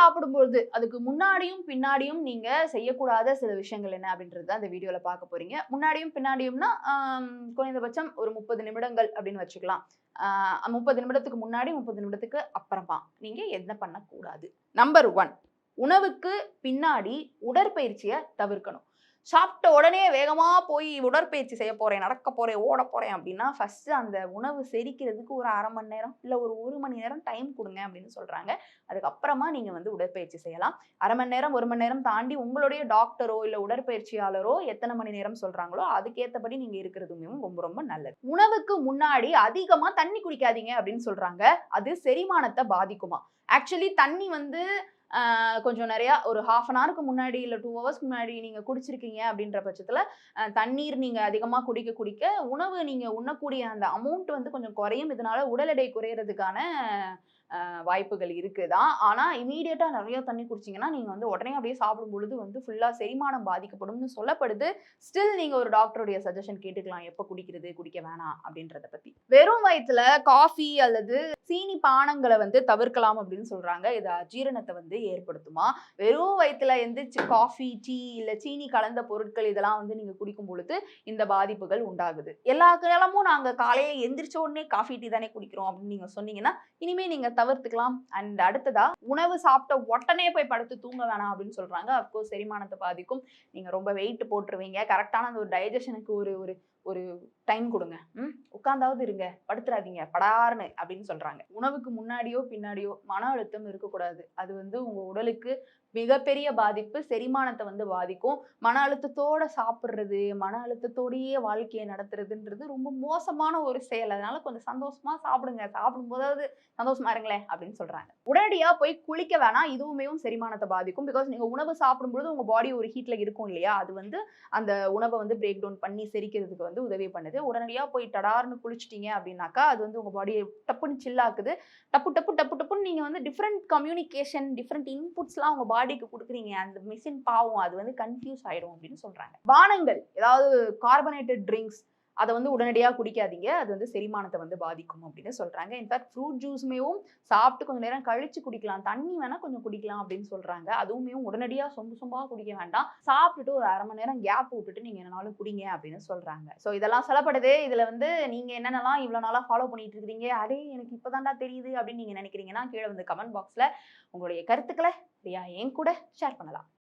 சாப்பிடும்போது அதுக்கு முன்னாடியும் பின்னாடியும் நீங்க செய்யக்கூடாத சில விஷயங்கள் என்ன அப்படின்றது தான் இந்த வீடியோல பார்க்க போறீங்க. முன்னாடியும் பின்னாடியும்னா குறைந்தபட்சம் ஒரு 30 நிமிடங்கள் அப்படின்னு வச்சுக்கலாம். 30 நிமிடத்துக்கு முன்னாடி, 30 நிமிடத்துக்கு அப்புறமா நீங்க என்ன பண்ணக்கூடாது. நம்பர் 1, உணவுக்கு பின்னாடி உடற்பயிற்சிய தவிர்க்கணும். சாப்பிட்ட உடனே வேகமா போய் உடற்பயிற்சி செய்ய போறேன், நடக்க போறேன், ஓட போறேன் அப்படின்னா, ஃபர்ஸ்ட் அந்த உணவு செரிக்கிறதுக்கு ஒரு 1/2 மணி நேரம், இல்ல ஒரு 1 மணி நேரம் டைம் குடுங்க அப்படின்னு சொல்றாங்க. அதுக்கப்புறமா நீங்க வந்து உடற்பயிற்சி செய்யலாம். 1/2 மணி நேரம், 1 மணி நேரம் தாண்டி உங்களுடைய டாக்டரோ, இல்ல உடற்பயிற்சியாளரோ எத்தன மணி நேரம் சொல்றாங்களோ, அதுக்கேத்தபடி நீங்க இருக்கிறதுமே ரொம்ப ரொம்ப நல்லது. உணவுக்கு முன்னாடி அதிகமா தண்ணி குடிக்காதீங்க அப்படின்னு சொல்றாங்க. அது செரிமானத்த பாதிக்குமாம். ஆக்சுவலி தண்ணி வந்து கொஞ்சம் நெறையா ஒரு 1/2 அன் ஹவருக்கு முன்னாடி, இல்ல 2 ஹவர்ஸ்க்கு முன்னாடி நீங்க குடிச்சிருக்கீங்க அப்படின்ற பட்சத்துல, தண்ணீர் நீங்க அதிகமா குடிக்க குடிக்க, உணவு நீங்க உண்ணக்கூடிய அந்த அமௌண்ட் வந்து கொஞ்சம் குறையும். இதனால உடல் எடை குறையறதுக்கான வாய்ப்புகள் இருக்குதான். ஆனா இம்மீடியட்டா நெறைய தண்ணி குடிச்சீங்கன்னா, நீங்க வந்து உடனே அப்படியே சாப்பிடும் பொழுது வந்து ஃபுல்லா செரிமானம் பாதிக்கப்படும்னு சொல்லப்படுது. ஸ்டில் நீங்க ஒரு டாக்டருடைய சஜஷன் கேட்டுக்கலாம். எப்ப குடிக்கிறது, குடிக்க வேணாம் அப்படின்றத பத்தி. வெறும் வயித்துல காஃபி அல்லது சீனி பானங்கள வந்து தவிர்க்கலாம் அப்படின்னு சொல்றாங்க. இது அஜீரணத்த வந்து ஏற்படுத்துமா. வெறும் வயித்துல எந்திரிச்சு காஃபி, டீ இல்ல சீனி கலந்த பொருட்கள் இதெல்லாம் வந்து நீங்க குடிக்கும் பொழுது இந்த பாதிப்புகள் உண்டாகுது. எல்லா காலமும் நாங்க காலையில எந்திரிச்ச உடனே காஃபி, டீ தானே குடிக்கிறோம் அப்படின்னு நீங்க சொன்னீங்கன்னா, இனிமே நீங்க தவிர்த்துக்கலாம். அண்ட் அடுத்ததா உணவு சாப்பிட்ட உடனே போய் படுத்து தூங்க வேணாம் அப்படின்னு சொல்றாங்க. அஃப்கோர்ஸ் செரிமானத்த பாதிக்கும். நீங்க ரொம்ப வெயிட் போட்டுருவீங்க. கரெக்ட்டான அந்த ஒரு டைஜஷனுக்கு ஒரு ஒரு ஒரு டைம் குடுங்க. உட்கார்ந்தாவது இருங்க. படுத்துறாதீங்க படார்ன்னு அப்படின்னு சொல்றாங்க. உணவுக்கு முன்னாடியோ, பின்னாடியோ மன அழுத்தம் இருக்கக்கூடாது. அது வந்து உங்க உடலுக்கு மிகப்பெரிய பாதிப்பு. செரிமானத்த வந்து பாதிக்கும். மன அழுத்தத்தோட சாப்பிடுறது, மன அழுத்தத்தோடயே வாழ்க்கைய நடத்துறதுன்றது ரொம்ப மோசமான ஒரு செயல். அதனால கொஞ்சம் சந்தோஷமா சாப்பிடுங்க. சாப்பிடும்போதாவது சந்தோஷமா இருங்களேன் அப்படின்னு சொல்றாங்க. உடனடியா போய் குளிக்க வேணாம். இதுவுமே செரிமானத்த பாதிக்கும். பிகாஸ் நீங்க உணவு சாப்பிடும்போது உங்க பாடி ஒரு ஹீட்ல இருக்கும் இல்லையா? அது வந்து அந்த உணவ வந்து பிரேக் டவுன் பண்ணி செரிக்கிறதுக்கு வந்து உதவி பண்ணுது. உடனடியா போய் டடார்ன்னு குளிச்சிட்டீங்க அப்படின்னாக்கா, அது வந்து உங்க பாடிய டப்புன்னு சில் ஆக்குது. டப்பு டப்பு டப்பு டப்புன்னு நீங்க வந்து டிஃபரண்ட் கம்யூனிகேஷன், டிஃபரண்ட் இன்புட்ஸ்லாம் உங்க பாடிக்கு குடுக்குறீங்க. அந்த மெஷின் பாவம் அது வந்து கன்ஃப்யூஸ் ஆயிடும் அப்படின்னு சொல்றாங்க. பானங்கள், ஏதாவது கார்பனேட்டட் ட்ரிங்க்ஸ் அத வந்து உடனடியா குடிக்காதீங்க. அது வந்து செரிமானத்த வந்து பாதிக்கும் அப்படின்னு சொல்றாங்க. இன்ஃபாக்ட் ஃப்ரூட் ஜூஸுமேவும் சாப்பிட்டு கொஞ்சம் நேரம் கழிச்சு குடிக்கலாம். தண்ணி வேணா கொஞ்சம் குடிக்கலாம் அப்படின்னு சொல்றாங்க. அதுவுமே உடனடியா சொம்பு சொம்பா குடிக்க வேண்டாம். சாப்பிட்டுட்டு ஒரு 1/2 மணி நேரம் கேப் விட்டுட்டு நீங்க என்னனாலும் குடிங்க அப்படின்னு சொல்றாங்க. சோ இதெல்லாம் சொல்லப்படுது. இதுல வந்து நீங்க என்னென்னலாம் இவ்வளவு நாளா ஃபாலோ பண்ணிட்டு இருக்கீங்க? அடே எனக்கு இப்பதான்டா தெரியுது அப்படின்னு நீங்க நினைக்கிறீங்கன்னா, கீழ வந்து கமெண்ட் பாக்ஸ்ல உங்களுடைய கருத்துக்கள என் கூட ஷேர் பண்ணலாம்.